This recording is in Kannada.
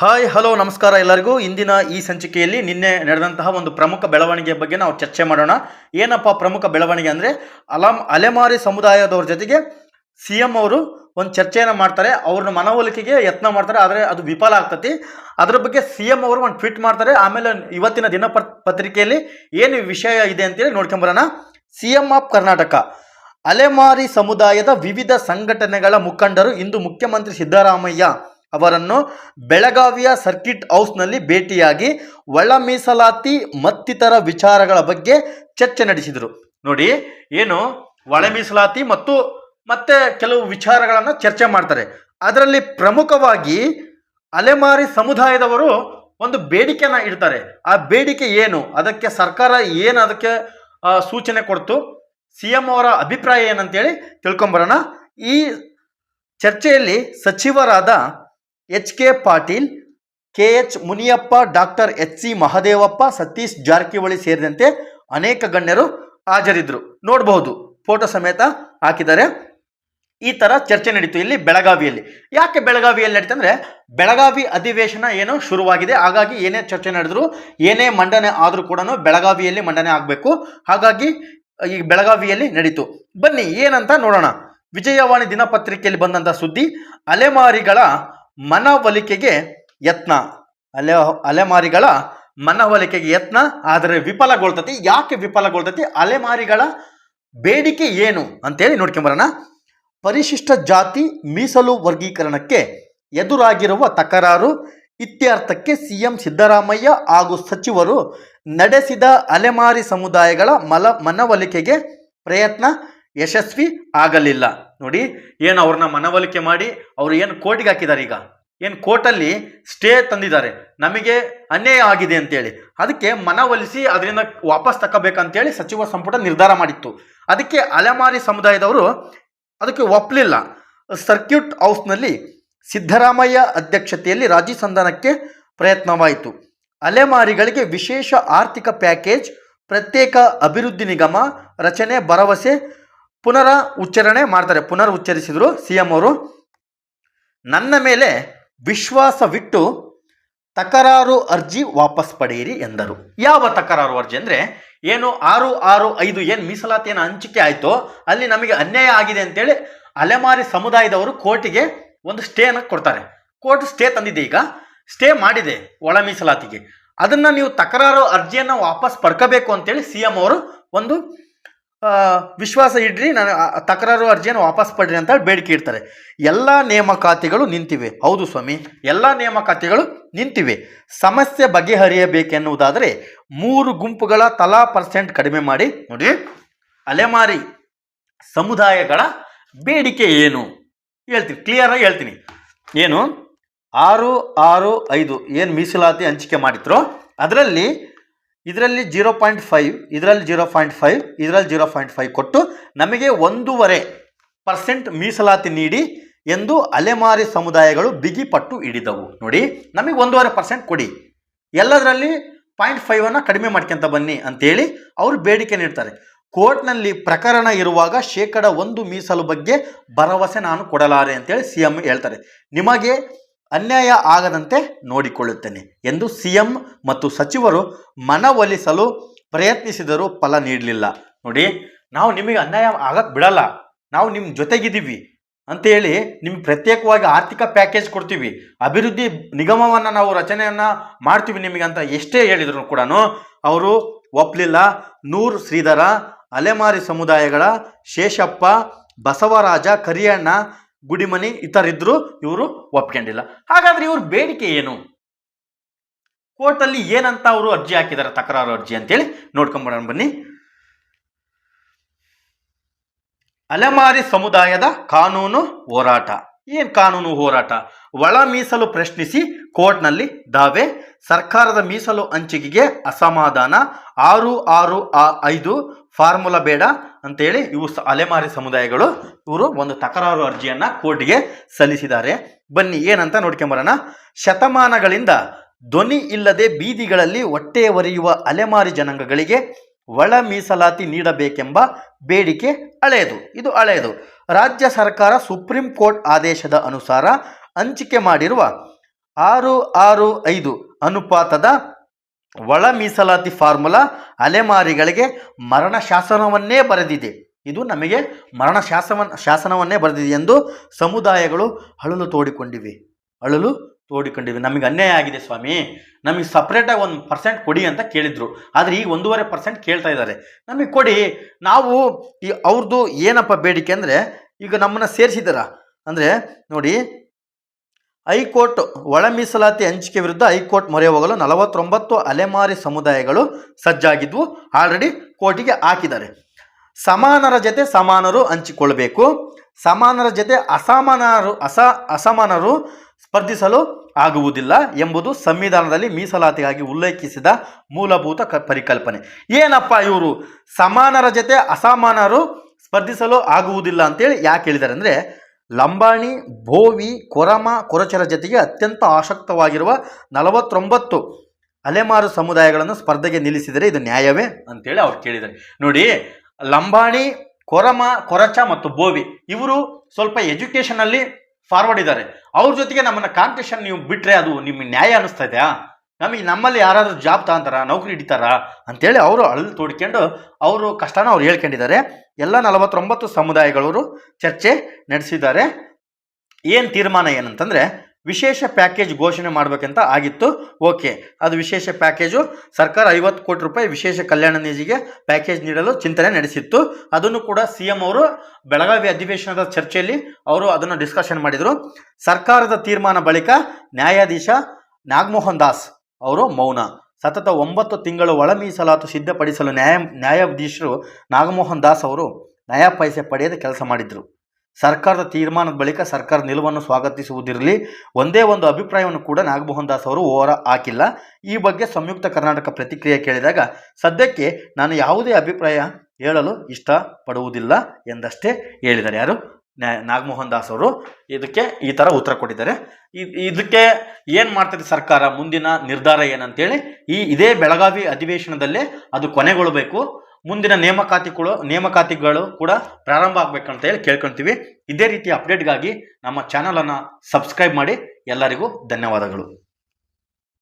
ಹಾಯ್ ಹಲೋ ನಮಸ್ಕಾರ ಎಲ್ಲರಿಗೂ. ಇಂದಿನ ಈ ಸಂಚಿಕೆಯಲ್ಲಿ ನಿನ್ನೆ ನಡೆದಂತಹ ಒಂದು ಪ್ರಮುಖ ಬೆಳವಣಿಗೆಯ ಬಗ್ಗೆ ನಾವು ಚರ್ಚೆ ಮಾಡೋಣ. ಏನಪ್ಪ ಪ್ರಮುಖ ಬೆಳವಣಿಗೆ ಅಂದರೆ ಅಲೆಮಾರಿ ಸಮುದಾಯದವ್ರ ಜೊತೆಗೆ ಸಿ ಎಂ ಅವರು ಒಂದು ಚರ್ಚೆಯನ್ನು ಮಾಡ್ತಾರೆ. ಅವ್ರನ್ನ ಮನವೊಲಿಕೆಗೆ ಯತ್ನ ಮಾಡ್ತಾರೆ, ಆದರೆ ಅದು ವಿಫಲ ಆಗ್ತತಿ. ಅದ್ರ ಬಗ್ಗೆ ಸಿ ಎಂ ಅವರು ಒಂದು ಟ್ವೀಟ್ ಮಾಡ್ತಾರೆ. ಆಮೇಲೆ ಇವತ್ತಿನ ದಿನಪತ್ರಿಕೆಯಲ್ಲಿ ಏನು ವಿಷಯ ಇದೆ ಅಂತೇಳಿ ನೋಡ್ಕೊಂಬರೋಣ. ಸಿ ಎಂ ಆಫ್ ಕರ್ನಾಟಕ ಅಲೆಮಾರಿ ಸಮುದಾಯದ ವಿವಿಧ ಸಂಘಟನೆಗಳ ಮುಖಂಡರು ಇಂದು ಮುಖ್ಯಮಂತ್ರಿ ಸಿದ್ದರಾಮಯ್ಯ ಅವರನ್ನು ಬೆಳಗಾವಿಯ ಸರ್ಕಿಟ್ ಹೌಸ್ನಲ್ಲಿ ಭೇಟಿಯಾಗಿ ಒಳ ಮೀಸಲಾತಿ ಮತ್ತಿತರ ವಿಚಾರಗಳ ಬಗ್ಗೆ ಚರ್ಚೆ ನಡೆಸಿದರು. ನೋಡಿ, ಏನು ಒಳ ಮೀಸಲಾತಿ ಮತ್ತೆ ಕೆಲವು ವಿಚಾರಗಳನ್ನು ಚರ್ಚೆ ಮಾಡ್ತಾರೆ. ಅದರಲ್ಲಿ ಪ್ರಮುಖವಾಗಿ ಅಲೆಮಾರಿ ಸಮುದಾಯದವರು ಒಂದು ಬೇಡಿಕೆನ ಇಡ್ತಾರೆ. ಆ ಬೇಡಿಕೆ ಏನು, ಅದಕ್ಕೆ ಸರ್ಕಾರ ಏನು ಅದಕ್ಕೆ ಸೂಚನೆ ಕೊಡ್ತು, ಸಿ ಎಂ ಅವರ ಅಭಿಪ್ರಾಯ ಏನಂತೇಳಿ ತಿಳ್ಕೊಂಬರೋಣ. ಈ ಚರ್ಚೆಯಲ್ಲಿ ಸಚಿವರಾದ H K Patil, K H Muniyappa, doctor H C Mahadevappa, Satish Jarkiholi ಸೇರಿದಂತೆ ಅನೇಕ ಗಣ್ಯರು ಹಾಜರಿದ್ದರು. ನೋಡಬಹುದು, ಫೋಟೋ ಸಮೇತ ಹಾಕಿದ್ದಾರೆ. ಈ ಥರ ಚರ್ಚೆ ನಡೀತು ಇಲ್ಲಿ ಬೆಳಗಾವಿಯಲ್ಲಿ. ಯಾಕೆ ಬೆಳಗಾವಿಯಲ್ಲಿ ನಡೀತು ಅಂದರೆ, ಬೆಳಗಾವಿ ಅಧಿವೇಶನ ಏನೋ ಶುರುವಾಗಿದೆ. ಹಾಗಾಗಿ ಏನೇ ಚರ್ಚೆ ನಡೆದ್ರು, ಏನೇ ಮಂಡನೆ ಆದರೂ ಕೂಡ ಬೆಳಗಾವಿಯಲ್ಲಿ ಮಂಡನೆ ಆಗಬೇಕು. ಹಾಗಾಗಿ ಈ ಬೆಳಗಾವಿಯಲ್ಲಿ ನಡೀತು. ಬನ್ನಿ ಏನಂತ ನೋಡೋಣ. ವಿಜಯವಾಣಿ ದಿನಪತ್ರಿಕೆಯಲ್ಲಿ ಬಂದಂಥ ಸುದ್ದಿ, ಅಲೆಮಾರಿಗಳ ಮನವೊಲಿಕೆಗೆ ಯತ್ನ. ಅಲೆಮಾರಿಗಳ ಮನವೊಲಿಕೆಗೆ ಯತ್ನ, ಆದರೆ ವಿಫಲಗೊಳ್ತತಿ. ಯಾಕೆ ವಿಫಲಗೊಳ್ತತಿ, ಅಲೆಮಾರಿಗಳ ಬೇಡಿಕೆ ಏನು ಅಂತೇಳಿ ನೋಡ್ಕೊಂಬರೋಣ. ಪರಿಶಿಷ್ಟ ಜಾತಿ ಮೀಸಲು ವರ್ಗೀಕರಣಕ್ಕೆ ಎದುರಾಗಿರುವ ತಕರಾರು ಇತ್ಯರ್ಥಕ್ಕೆ ಸಿಎಂ ಸಿದ್ದರಾಮಯ್ಯ ಹಾಗೂ ಸಚಿವರು ನಡೆಸಿದ ಅಲೆಮಾರಿ ಸಮುದಾಯಗಳ ಮನವೊಲಿಕೆಗೆ ಪ್ರಯತ್ನ ಯಶಸ್ವಿ ಆಗಲಿಲ್ಲ. ನೋಡಿ, ಏನು ಅವ್ರನ್ನ ಮನವೊಲಿಕೆ ಮಾಡಿ ಅವರು ಏನು ಕೋರ್ಟಿಗೆ ಹಾಕಿದ್ದಾರೆ. ಈಗ ಏನು ಕೋರ್ಟಲ್ಲಿ ಸ್ಟೇ ತಂದಿದ್ದಾರೆ, ನಮಗೆ ಅನ್ಯಾಯ ಆಗಿದೆ ಅಂತೇಳಿ. ಅದಕ್ಕೆ ಮನವೊಲಿಸಿ ಅದರಿಂದ ವಾಪಸ್ ತಗೋಬೇಕಂತೇಳಿ ಸಚಿವ ಸಂಪುಟ ನಿರ್ಧಾರ ಮಾಡಿತ್ತು. ಅದಕ್ಕೆ ಅಲೆಮಾರಿ ಸಮುದಾಯದವರು ಅದಕ್ಕೆ ಒಪ್ಪಲಿಲ್ಲ. ಸರ್ಕ್ಯೂಟ್ ಹೌಸ್ನಲ್ಲಿ ಸಿದ್ದರಾಮಯ್ಯ ಅಧ್ಯಕ್ಷತೆಯಲ್ಲಿ ರಾಜಿ ಸಂಧಾನಕ್ಕೆ ಪ್ರಯತ್ನವಾಯಿತು. ಅಲೆಮಾರಿಗಳಿಗೆ ವಿಶೇಷ ಆರ್ಥಿಕ ಪ್ಯಾಕೇಜ್, ಪ್ರತ್ಯೇಕ ಅಭಿವೃದ್ಧಿ ನಿಗಮ ರಚನೆ ಭರವಸೆ ಪುನರ್ ಉಚ್ಚರಿಸಿದರು ಸಿ ಎಂ ಅವರು. ನನ್ನ ಮೇಲೆ ವಿಶ್ವಾಸವಿಟ್ಟು ತಕರಾರು ಅರ್ಜಿ ವಾಪಸ್ ಪಡೆಯಿರಿ ಎಂದರು. ಯಾವ ತಕರಾರು ಅರ್ಜಿ ಅಂದರೆ, ಏನು 665 ಏನು ಮೀಸಲಾತಿಯನ್ನು ಹಂಚಿಕೆ ಆಯಿತೋ ಅಲ್ಲಿ ನಮಗೆ ಅನ್ಯಾಯ ಆಗಿದೆ ಅಂತೇಳಿ ಅಲೆಮಾರಿ ಸಮುದಾಯದವರು ಕೋರ್ಟಿಗೆ ಒಂದು ಸ್ಟೇನ ಕೊಡ್ತಾರೆ. ಕೋರ್ಟ್ ಸ್ಟೇ ತಂದಿದೆ, ಈಗ ಸ್ಟೇ ಮಾಡಿದೆ ಒಳ ಮೀಸಲಾತಿಗೆ. ಅದನ್ನು ನೀವು ತಕರಾರು ಅರ್ಜಿಯನ್ನು ವಾಪಸ್ ಪಡ್ಕೋಬೇಕು ಅಂತೇಳಿ ಸಿ ಎಂ ಅವರು ಒಂದು ವಿಶ್ವಾಸ ಇಡ್ರಿ, ನಾನು ತಕರಾರು ಅರ್ಜಿಯನ್ನು ವಾಪಸ್ ಪಡ್ರಿ ಅಂತ ಬೇಡಿಕೆ ಇಡ್ತಾರೆ. ಎಲ್ಲ ನೇಮಕಾತಿಗಳು ನಿಂತಿವೆ. ಹೌದು ಸ್ವಾಮಿ, ಎಲ್ಲ ನೇಮಕಾತಿಗಳು ನಿಂತಿವೆ. ಸಮಸ್ಯೆ ಬಗೆಹರಿಯಬೇಕೆನ್ನುವುದಾದರೆ 3 ಗುಂಪುಗಳ ತಲಾ % ಕಡಿಮೆ ಮಾಡಿ. ನೋಡಿ, ಅಲೆಮಾರಿ ಸಮುದಾಯಗಳ ಬೇಡಿಕೆ ಏನು ಹೇಳ್ತೀನಿ, ಕ್ಲಿಯರಾಗಿ ಹೇಳ್ತೀನಿ. ಏನು 665 ಏನು ಮೀಸಲಾತಿ ಹಂಚಿಕೆ ಮಾಡಿದ್ರು, ಇದರಲ್ಲಿ 0.5, ಇದರಲ್ಲಿ 0.5, ಇದರಲ್ಲಿ 0.5 ಕೊಟ್ಟು ನಮಗೆ 1.5% ಮೀಸಲಾತಿ ನೀಡಿ ಎಂದು ಅಲೆಮಾರಿ ಸಮುದಾಯಗಳು ಬಿಗಿಪಟ್ಟು ಹಿಡಿದವು. ನೋಡಿ, ನಮಗೆ 1.5% ಕೊಡಿ, ಎಲ್ಲದರಲ್ಲಿ 0.5 ಕಡಿಮೆ ಮಾಡ್ಕೊಂತ ಬನ್ನಿ ಅಂತೇಳಿ ಅವರು ಬೇಡಿಕೆ ನೀಡ್ತಾರೆ. ಕೋರ್ಟ್ನಲ್ಲಿ ಪ್ರಕರಣ ಇರುವಾಗ 1% ಮೀಸಲು ಬಗ್ಗೆ ಭರವಸೆ ನಾನು ಕೊಡಲಾರೆ ಅಂತೇಳಿ ಸಿ ಎಂ ಹೇಳ್ತಾರೆ. ನಿಮಗೆ ಅನ್ಯಾಯ ಆಗದಂತೆ ನೋಡಿಕೊಳ್ಳುತ್ತೇನೆ ಎಂದು ಸಿಎಂ ಮತ್ತು ಸಚಿವರು ಮನವೊಲಿಸಲು ಪ್ರಯತ್ನಿಸಿದರೂ ಫಲ ನೀಡಲಿಲ್ಲ. ನೋಡಿ, ನಾವು ನಿಮಗೆ ಅನ್ಯಾಯ ಆಗಕ್ಕೆ ಬಿಡಲ್ಲ, ನಾವು ನಿಮ್ಮ ಜೊತೆಗಿದ್ದೀವಿ ಅಂತೇಳಿ ನಿಮ್ಗೆ ಪ್ರತ್ಯೇಕವಾಗಿ ಆರ್ಥಿಕ ಪ್ಯಾಕೇಜ್ ಕೊಡ್ತೀವಿ, ಅಭಿವೃದ್ಧಿ ನಿಗಮವನ್ನು ನಾವು ರಚನೆಯನ್ನು ಮಾಡ್ತೀವಿ ನಿಮಗೆ ಅಂತ ಎಷ್ಟೇ ಹೇಳಿದ್ರು ಕೂಡ ಅವರು ಒಪ್ಪಲಿಲ್ಲ. ನೂರ್ ಶ್ರೀಧರ, ಅಲೆಮಾರಿ ಸಮುದಾಯಗಳ ಶೇಷಪ್ಪ, ಬಸವರಾಜ, ಕರಿಯಣ್ಣ, ಗುಡಿಮನಿ ಇತರಿದ್ರು, ಇವರು ಒಪ್ಕೊಂಡಿಲ್ಲ. ಹಾಗಾದ್ರೆ ಇವ್ರ ಬೇಡಿಕೆ ಏನು, ಕೋರ್ಟಲ್ಲಿ ಏನಂತ ಅವರು ಅರ್ಜಿ ಹಾಕಿದ್ದಾರೆ, ತಕರಾರು ಅರ್ಜಿ ಅಂತೇಳಿ ನೋಡ್ಕೊಂಡ್ಬಿಡೋಣ ಬನ್ನಿ. ಅಲೆಮಾರಿ ಸಮುದಾಯದ ಕಾನೂನು ಹೋರಾಟ. ಏನು ಕಾನೂನು ಹೋರಾಟ? ಒಳ ಮೀಸಲು ಪ್ರಶ್ನಿಸಿ ಕೋರ್ಟ್ನಲ್ಲಿ ದಾವೆ, ಸರ್ಕಾರದ ಮೀಸಲು ಹಂಚಿಕೆಗೆ ಅಸಮಾಧಾನ, 665 ಫಾರ್ಮುಲಾ ಬೇಡ ಅಂತೇಳಿ ಇವು ಅಲೆಮಾರಿ ಸಮುದಾಯಗಳು ಇವರು ಒಂದು ತಕರಾರು ಅರ್ಜಿಯನ್ನು ಕೋರ್ಟ್ಗೆ ಸಲ್ಲಿಸಿದ್ದಾರೆ. ಬನ್ನಿ ಏನಂತ ನೋಡ್ಕೊಂಬರೋಣ. ಶತಮಾನಗಳಿಂದ ಧ್ವನಿ ಇಲ್ಲದೆ ಬೀದಿಗಳಲ್ಲಿ ಹೊಟ್ಟೆ ಒರೆಯುವ ಅಲೆಮಾರಿ ಜನಾಂಗಗಳಿಗೆ ಒಳ ಮೀಸಲಾತಿ ನೀಡಬೇಕೆಂಬ ಬೇಡಿಕೆ ಇದು ಹಳೆಯದು. ರಾಜ್ಯ ಸರ್ಕಾರ ಸುಪ್ರೀಂ ಕೋರ್ಟ್ ಆದೇಶದ ಅನುಸಾರ ಹಂಚಿಕೆ ಮಾಡಿರುವ 6-6-5 ಅನುಪಾತದ ಒಳ ಮೀಸಲಾತಿ ಫಾರ್ಮುಲಾ ಅಲೆಮಾರಿಗಳಿಗೆ ಮರಣ ಶಾಸನವನ್ನೇ ಬರೆದಿದೆ. ಇದು ನಮಗೆ ಮರಣ ಶಾಸನವನ್ನೇ ಬರೆದಿದೆ ಎಂದು ಸಮುದಾಯಗಳು ಅಳಲು ತೋಡಿಕೊಂಡಿವೆ. ನಮಗೆ ಅನ್ಯಾಯ ಆಗಿದೆ ಸ್ವಾಮಿ, ನಮಗೆ ಸಪ್ರೇಟಾಗಿ 1% ಕೊಡಿ ಅಂತ ಕೇಳಿದ್ರು. ಆದರೆ ಈಗ 1.5% ಕೇಳ್ತಾ ಇದ್ದಾರೆ. ನಮಗೆ ಕೊಡಿ. ನಾವು ಅವ್ರದ್ದು ಏನಪ್ಪ ಬೇಡಿಕೆ ಅಂದರೆ, ಈಗ ನಮ್ಮನ್ನು ಸೇರಿಸಿದಾರ ಅಂದರೆ ನೋಡಿ, ಹೈಕೋರ್ಟ್ ಒಳ ಮೀಸಲಾತಿ ಹಂಚಿಕೆ ವಿರುದ್ಧ ಹೈಕೋರ್ಟ್ ಮೊರೆ ಹೋಗಲು 49 ಅಲೆಮಾರಿ ಸಮುದಾಯಗಳು ಸಜ್ಜಾಗಿದ್ವು. ಆಲ್ರೆಡಿ ಕೋರ್ಟಿಗೆ ಹಾಕಿದ್ದಾರೆ. ಸಮಾನರ ಜೊತೆ ಸಮಾನರು ಹಂಚಿಕೊಳ್ಳಬೇಕು, ಸಮಾನರ ಜೊತೆ ಅಸಮಾನರು ಸ್ಪರ್ಧಿಸಲು ಆಗುವುದಿಲ್ಲ ಎಂಬುದು ಸಂವಿಧಾನದಲ್ಲಿ ಮೀಸಲಾತಿಗಾಗಿ ಉಲ್ಲೇಖಿಸಿದ ಮೂಲಭೂತ ಪರಿಕಲ್ಪನೆ. ಏನಪ್ಪ ಇವರು ಸಮಾನರ ಜೊತೆ ಅಸಮಾನರು ಸ್ಪರ್ಧಿಸಲು ಆಗುವುದಿಲ್ಲ ಅಂತೇಳಿ ಯಾಕೆ ಹೇಳಿದ್ದಾರೆ ಅಂದರೆ, ಲಂಬಾಣಿ, ಬೋವಿ, ಕೊರಚರ ಜೊತೆಗೆ ಅತ್ಯಂತ ಆಸಕ್ತವಾಗಿರುವ 49 ಅಲೆಮಾರು ಸಮುದಾಯಗಳನ್ನು ಸ್ಪರ್ಧೆಗೆ ನಿಲ್ಲಿಸಿದರೆ ಇದು ನ್ಯಾಯವೇ ಅಂತೇಳಿ ಅವ್ರು ಕೇಳಿದ್ದಾರೆ. ನೋಡಿ, ಲಂಬಾಣಿ, ಕೊರಚ ಮತ್ತು ಬೋವಿ ಇವರು ಸ್ವಲ್ಪ ಎಜುಕೇಷನಲ್ಲಿ ಫಾರ್ವರ್ಡ್ ಇದ್ದಾರೆ. ಅವ್ರ ಜೊತೆಗೆ ನಮ್ಮನ್ನು ಕಾಂಪಿಟೇಷನ್ ನೀವು ಬಿಟ್ಟರೆ ಅದು ನಿಮಗೆ ನ್ಯಾಯ ಅನ್ನಿಸ್ತಾ ಇದೆಯಾ? ನಮ್ಮಲ್ಲಿ ಯಾರಾದರೂ ಜಾಬ್ ತಗೊಂತಾರ, ನೌಕರಿ ಹಿಡಿತಾರಾ ಅಂತೇಳಿ ಅವರು ಅಳಲು ತೋಡ್ಕೊಂಡು ಅವರು ಕಷ್ಟನ ಅವ್ರು ಹೇಳ್ಕೊಂಡಿದ್ದಾರೆ. ಎಲ್ಲ 49 ಸಮುದಾಯಗಳವರು ಚರ್ಚೆ ನಡೆಸಿದ್ದಾರೆ. ಏನು ತೀರ್ಮಾನ ಏನಂತಂದರೆ, ವಿಶೇಷ ಪ್ಯಾಕೇಜ್ ಘೋಷಣೆ ಮಾಡಬೇಕಂತ ಆಗಿತ್ತು. ಓಕೆ, ಅದು ವಿಶೇಷ ಪ್ಯಾಕೇಜು ಸರ್ಕಾರ 50 ಕೋಟಿ ರೂಪಾಯಿ ವಿಶೇಷ ಕಲ್ಯಾಣ ನಿಧಿಗೆ ಪ್ಯಾಕೇಜ್ ನೀಡಲು ಚಿಂತನೆ ನಡೆಸಿತ್ತು. ಅದನ್ನು ಕೂಡ CM ಅವರು ಬೆಳಗಾವಿ ಅಧಿವೇಶನದ ಚರ್ಚೆಯಲ್ಲಿ ಅವರು ಅದನ್ನು ಡಿಸ್ಕಷನ್ ಮಾಡಿದರು. ಸರ್ಕಾರದ ತೀರ್ಮಾನ ಬಳಿಕ ನ್ಯಾಯಾಧೀಶ ನಾಗಮೋಹನ್ ದಾಸ್ ಅವರು ಮೌನ. ಸತತ 9 ತಿಂಗಳು ಒಳ ಮೀಸಲಾತು ಸಿದ್ಧಪಡಿಸಲು ನ್ಯಾಯಾಧೀಶರು ನಾಗಮೋಹನ್ ದಾಸ್ ಅವರು ನಯಾ ಪೈಸೆ ಪಡೆಯದೆ ಕೆಲಸ ಮಾಡಿದರು. ಸರ್ಕಾರದ ತೀರ್ಮಾನದ ಬಳಿಕ ಸರ್ಕಾರ ನಿಲುವನ್ನು ಸ್ವಾಗತಿಸುವುದಿರಲಿ, ಒಂದೇ ಒಂದು ಅಭಿಪ್ರಾಯವನ್ನು ಕೂಡ ನಾಗಮೋಹನ್ ದಾಸ್ ಅವರು ಹೊರ ಹಾಕಿಲ್ಲ. ಈ ಬಗ್ಗೆ ಸಂಯುಕ್ತ ಕರ್ನಾಟಕ ಪ್ರತಿಕ್ರಿಯೆ ಕೇಳಿದಾಗ, ಸದ್ಯಕ್ಕೆ ನಾನು ಯಾವುದೇ ಅಭಿಪ್ರಾಯ ಹೇಳಲು ಇಷ್ಟಪಡುವುದಿಲ್ಲ ಎಂದಷ್ಟೇ ಹೇಳಿದ್ದಾರೆ. ಯಾರು? ನಾಗಮೋಹನ್ ದಾಸ್ ಅವರು ಇದಕ್ಕೆ ಈ ಥರ ಉತ್ತರ ಕೊಟ್ಟಿದ್ದಾರೆ. ಇದಕ್ಕೆ ಏನು ಮಾಡ್ತದೆ ಸರ್ಕಾರ, ಮುಂದಿನ ನಿರ್ಧಾರ ಏನಂತೇಳಿ ಇದೇ ಬೆಳಗಾವಿ ಅಧಿವೇಶನದಲ್ಲೇ ಅದು ಕೊನೆಗೊಳ್ಳಬೇಕು. ಮುಂದಿನ ನೇಮಕಾತಿಗಳು ಕೂಡ ಪ್ರಾರಂಭ ಆಗಬೇಕಂತ ಹೇಳಿ ಕೇಳ್ಕೊಳ್ತೀವಿ. ಇದೇ ರೀತಿಯ ಅಪ್ಡೇಟ್ಗಾಗಿ ನಮ್ಮ ಚಾನಲನ್ನು ಸಬ್ಸ್ಕ್ರೈಬ್ ಮಾಡಿ. ಎಲ್ಲರಿಗೂ ಧನ್ಯವಾದಗಳು.